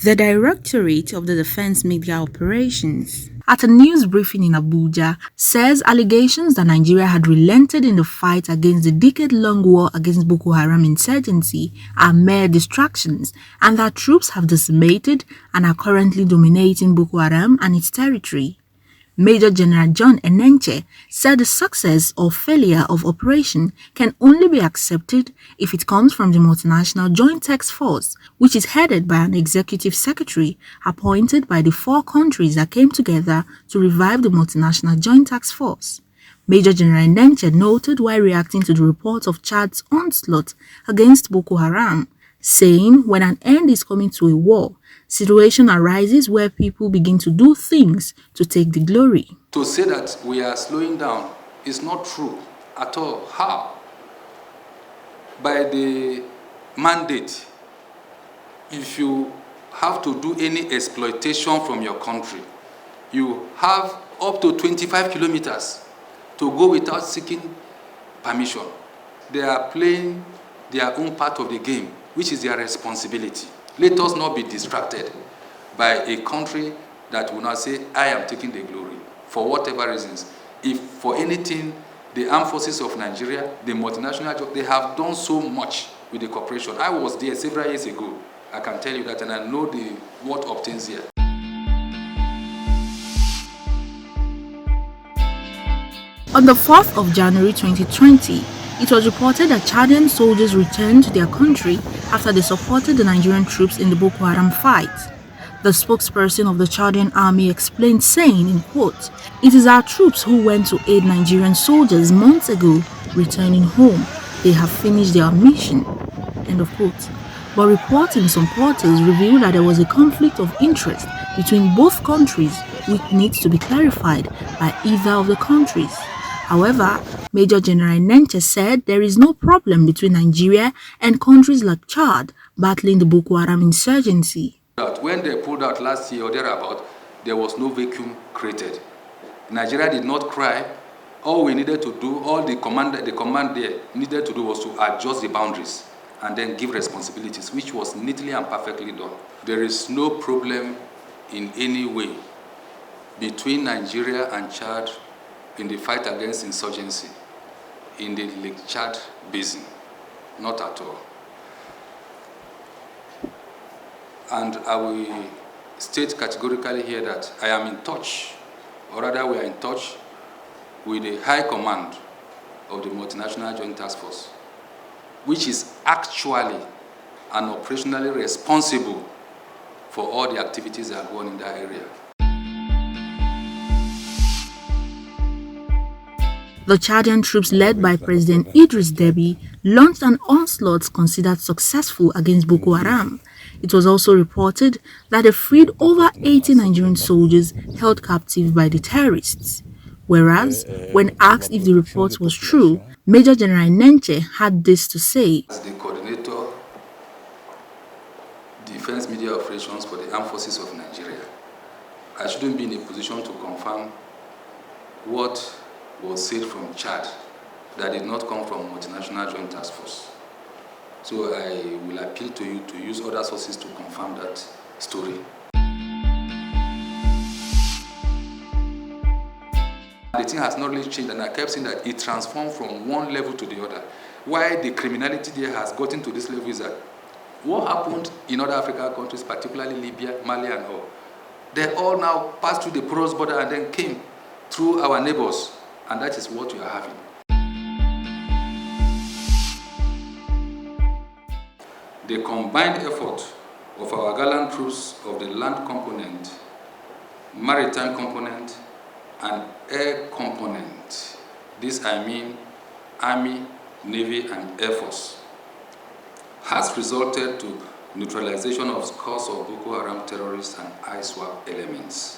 The Directorate of the Defense Media Operations, at a news briefing in Abuja, says allegations that Nigeria had relented in the fight against the decade-long war against Boko Haram insurgency are mere distractions and that troops have decimated and are currently dominating Boko Haram and its territory. Major General John Enenche said the success or failure of operation can only be accepted if it comes from the Multinational Joint Task Force, which is headed by an executive secretary appointed by the 4 countries that came together to revive the Multinational Joint Task Force. Major General Enenche noted while reacting to the reports of Chad's onslaught against Boko Haram, saying when an end is coming to a war, situation arises where people begin to do things to take the glory. To say that we are slowing down is not true at all. How? By the mandate, if you have to do any exploitation from your country, you have up to 25 kilometers to go without seeking permission. They are playing their own part of the game, which is their responsibility. Let us not be distracted by a country that will not say, I am taking the glory, for whatever reasons. If for anything, the armed forces of Nigeria, the multinational, they have done so much with the cooperation. I was there several years ago. I can tell you that, and I know what obtains here. On the 4th of January 2020, it was reported that Chadian soldiers returned to their country after they supported the Nigerian troops in the Boko Haram fight. The spokesperson of the Chadian army explained, saying, in quote, "It is our troops who went to aid Nigerian soldiers months ago returning home. They have finished their mission." End of quote. But reporting some portals revealed that there was a conflict of interest between both countries, which needs to be clarified by either of the countries. However, Major General Enenche said there is no problem between Nigeria and countries like Chad battling the Boko Haram insurgency. When they pulled out last year or thereabout, there was no vacuum created. Nigeria did not cry. All we needed to do, all the command there needed to do was to adjust the boundaries and then give responsibilities, which was neatly and perfectly done. There is no problem in any way between Nigeria and Chad in the fight against insurgency in the Lake Chad basin, not at all. And I will state categorically here that I am in touch, or rather we are in touch with the high command of the Multinational Joint Task Force, which is actually and operationally responsible for all the activities that are going on in that area. The Chadian troops led by President Idris Deby launched an onslaught considered successful against Boko Haram. It was also reported that they freed over 80 Nigerian soldiers held captive by the terrorists. Whereas, when asked if the report was true, Major General Enenche had this to say. As the coordinator, Defense Media Operations for the Armed Forces of Nigeria, I shouldn't be in a position to confirm what was said from Chad that did not come from Multinational Joint Task Force. So I will appeal to you to use other sources to confirm that story. The thing has not really changed, and I kept saying that it transformed from one level to the other. Why the criminality there has gotten to this level is that what happened in other African countries, particularly Libya, Mali and all, they all now passed through the porous border and then came through our neighbors. And that is what we are having. The combined effort of our gallant troops of the land component, maritime component, and air component, this I mean Army, Navy, and Air Force, has resulted to neutralization of scores of Boko Haram terrorists and ISWAP elements,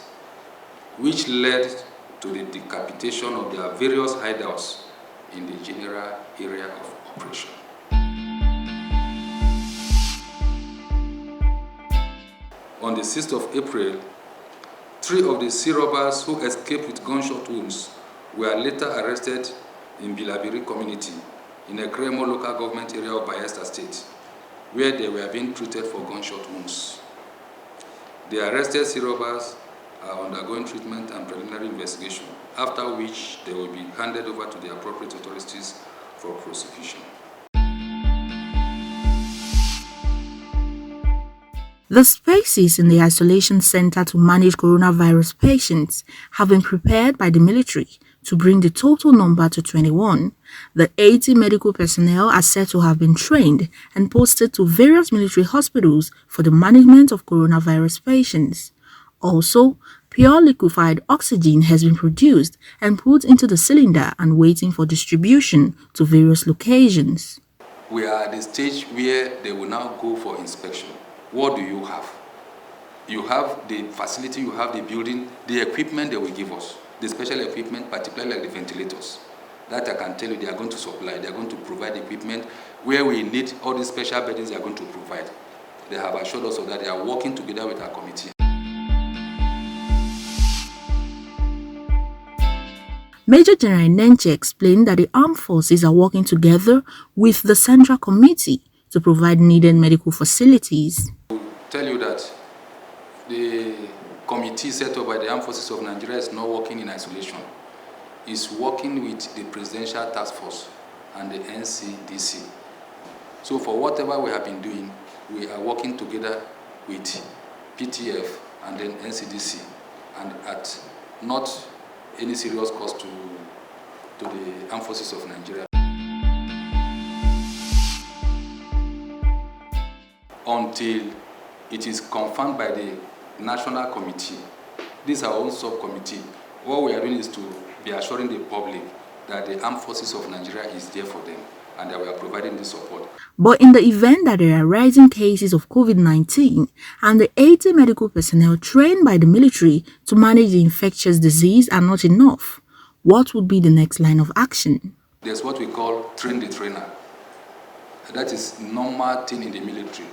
which led to the decapitation of their various hideouts in the general area of operation. On the 6th of April, 3 of the sea robbers who escaped with gunshot wounds were later arrested in Bilabiri community in a Kremo local government area of Bayelsa State, where they were being treated for gunshot wounds. The arrested sea robbers are undergoing treatment and preliminary investigation, after which they will be handed over to the appropriate authorities for prosecution. The spaces in the isolation center to manage coronavirus patients have been prepared by the military to bring the total number to 21. The 80 medical personnel are said to have been trained and posted to various military hospitals for the management of coronavirus patients. Also, pure liquefied oxygen has been produced and put into the cylinder and waiting for distribution to various locations. We are at the stage where they will now go for inspection. What do you have? You have the facility, you have the building, the equipment they will give us, the special equipment, particularly like the ventilators. That I can tell you they are going to supply, they are going to provide equipment. Where we need all these special beddings, they are going to provide. They have assured us of that. They are working together with our committee. Major General Nenche explained that the armed forces are working together with the Central Committee to provide needed medical facilities. I will tell you that the committee set up by the Armed Forces of Nigeria is not working in isolation. It's working with the Presidential Task Force and the NCDC. So for whatever we have been doing, we are working together with PTF and then NCDC, and at not any serious cost to the Armed Forces of Nigeria. Until it is confirmed by the National Committee. This is our own subcommittee. What we are doing is to be assuring the public that the Armed Forces of Nigeria is there for them and that we are providing the support. But in the event that there are rising cases of COVID-19 and the 80 medical personnel trained by the military to manage the infectious disease are not enough, what would be the next line of action? There's what we call train the trainer. That is normal thing in the military.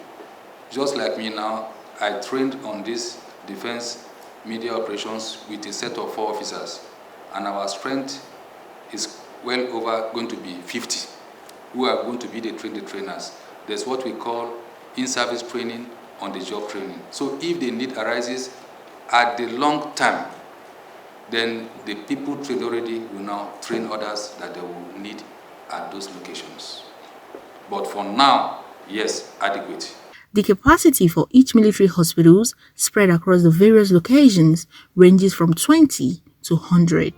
Just like me now, I trained on this defense media operations with a set of 4 officers, and our strength is well over going to be 50, who are going to be the trainers. There's what we call in-service training, on-the-job training. So if the need arises at the long term, then the people trained already will now train others that they will need at those locations. But for now, yes, adequate. The capacity for each military hospitals spread across the various locations ranges from 20 to 100.